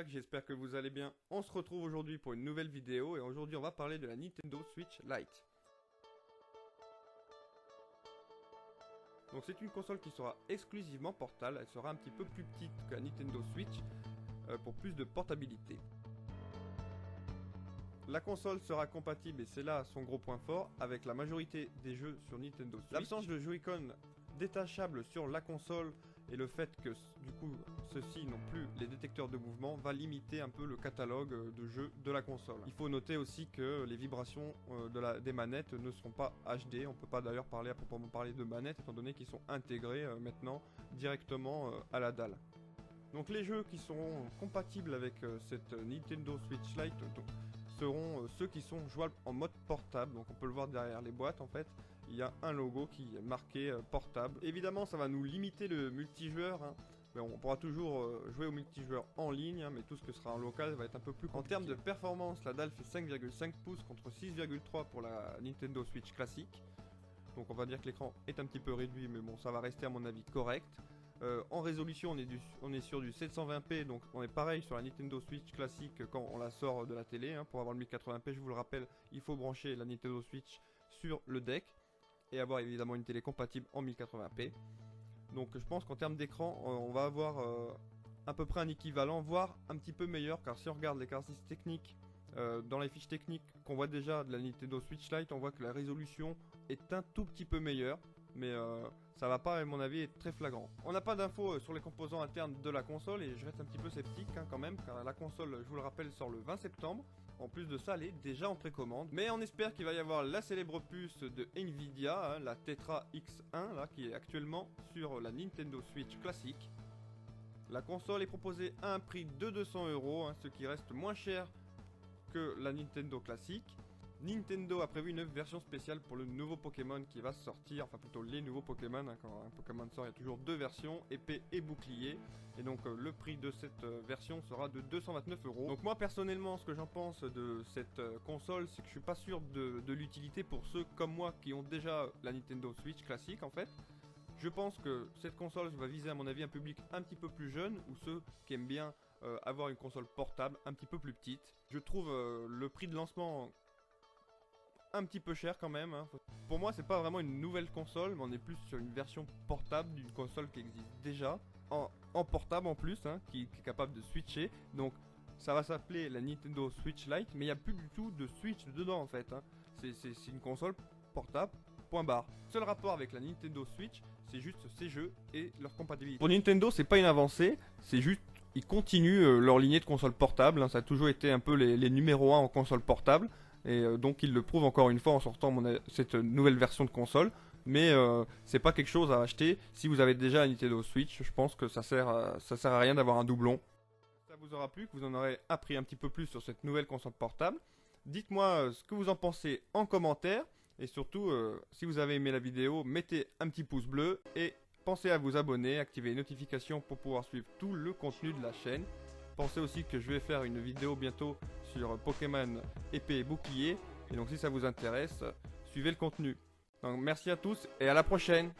Jack, j'espère que vous allez bien. On se retrouve aujourd'hui pour une nouvelle vidéo et aujourd'hui on va parler de la Nintendo Switch Lite. Donc c'est une console qui sera exclusivement portable, elle sera un petit peu plus petite que la Nintendo Switch pour plus de portabilité. La console sera compatible, et c'est là son gros point fort, avec la majorité des jeux sur Nintendo Switch. L'absence de Joy-Con détachables sur la console et le fait que du coup ceux-ci n'ont plus les détecteurs de mouvement va limiter un peu le catalogue de jeux de la console. Il faut noter aussi que les vibrations des manettes ne seront pas HD, on peut pas d'ailleurs parler à proprement parler de manettes étant donné qu'ils sont intégrés maintenant directement à la dalle. Donc les jeux qui seront compatibles avec cette Nintendo Switch Lite seront ceux qui sont jouables en mode portable, donc on peut le voir derrière les boîtes en fait. Il y a un logo qui est marqué portable. Évidemment, ça va nous limiter le multijoueur, hein. Mais on pourra toujours jouer au multijoueur en ligne, hein, mais tout ce que sera en local va être un peu plus compliqué. En termes de performance, la dalle fait 5,5 pouces contre 6,3 pour la Nintendo Switch classique. Donc on va dire que l'écran est un petit peu réduit, mais bon, ça va rester à mon avis correct. En résolution, on est sur du 720p, donc on est pareil sur la Nintendo Switch classique quand on la sort de la télé, hein. Pour avoir le 1080p, je vous le rappelle, il faut brancher la Nintendo Switch sur le deck et avoir évidemment une télé compatible en 1080p. Donc je pense qu'en termes d'écran, on va avoir à peu près un équivalent, voire un petit peu meilleur, car si on regarde les caractéristiques techniques dans les fiches techniques qu'on voit déjà de la Nintendo Switch Lite, on voit que la résolution est un tout petit peu meilleure, mais ça va pas à mon avis être très flagrant. On n'a pas d'infos sur les composants internes de la console et je reste un petit peu sceptique quand même, car la console, je vous le rappelle, sort le 20 septembre. En plus de ça, elle est déjà en précommande. Mais on espère qu'il va y avoir la célèbre puce de Nvidia, hein, la Tetra X1, là, qui est actuellement sur la Nintendo Switch classique. La console est proposée à un prix de 200 €, hein, ce qui reste moins cher que la Nintendo classique. Nintendo a prévu une version spéciale pour le nouveau Pokémon qui va sortir, enfin plutôt les nouveaux Pokémon, hein. Quand un Pokémon sort, il y a toujours deux versions, épée et bouclier. Et donc le prix de cette version sera de 229 €. Donc moi personnellement, ce que j'en pense de cette console, c'est que je suis pas sûr de l'utilité pour ceux comme moi qui ont déjà la Nintendo Switch classique en fait. Je pense que cette console va viser à mon avis un public un petit peu plus jeune, ou ceux qui aiment bien avoir une console portable un petit peu plus petite. Je trouve le prix de lancement un petit peu cher quand même, hein. Pour moi c'est pas vraiment une nouvelle console, mais on est plus sur une version portable d'une console qui existe déjà, en portable en plus, hein, qui est capable de switcher. Donc ça va s'appeler la Nintendo Switch Lite, mais il n'y a plus du tout de Switch dedans en fait, hein. C'est une console portable, point barre. Seul rapport avec la Nintendo Switch, c'est juste ses jeux et leur compatibilité. Pour Nintendo, c'est pas une avancée, c'est juste ils continuent leur lignée de consoles portables, hein. Ça a toujours été un peu les numéros 1 en console portable. Et donc ils le prouvent encore une fois en sortant cette nouvelle version de console. Mais c'est pas quelque chose à acheter si vous avez déjà la Nintendo Switch. Je pense que ça sert à rien d'avoir un doublon. Ça vous aura plu, que vous en aurez appris un petit peu plus sur cette nouvelle console portable. Dites-moi ce que vous en pensez en commentaire. Et surtout, si vous avez aimé la vidéo, mettez un petit pouce bleu. Et pensez à vous abonner, activer les notifications pour pouvoir suivre tout le contenu de la chaîne. Pensez aussi que je vais faire une vidéo bientôt sur Pokémon épée et bouclier. Et donc si ça vous intéresse, suivez le contenu. Donc merci à tous et à la prochaine.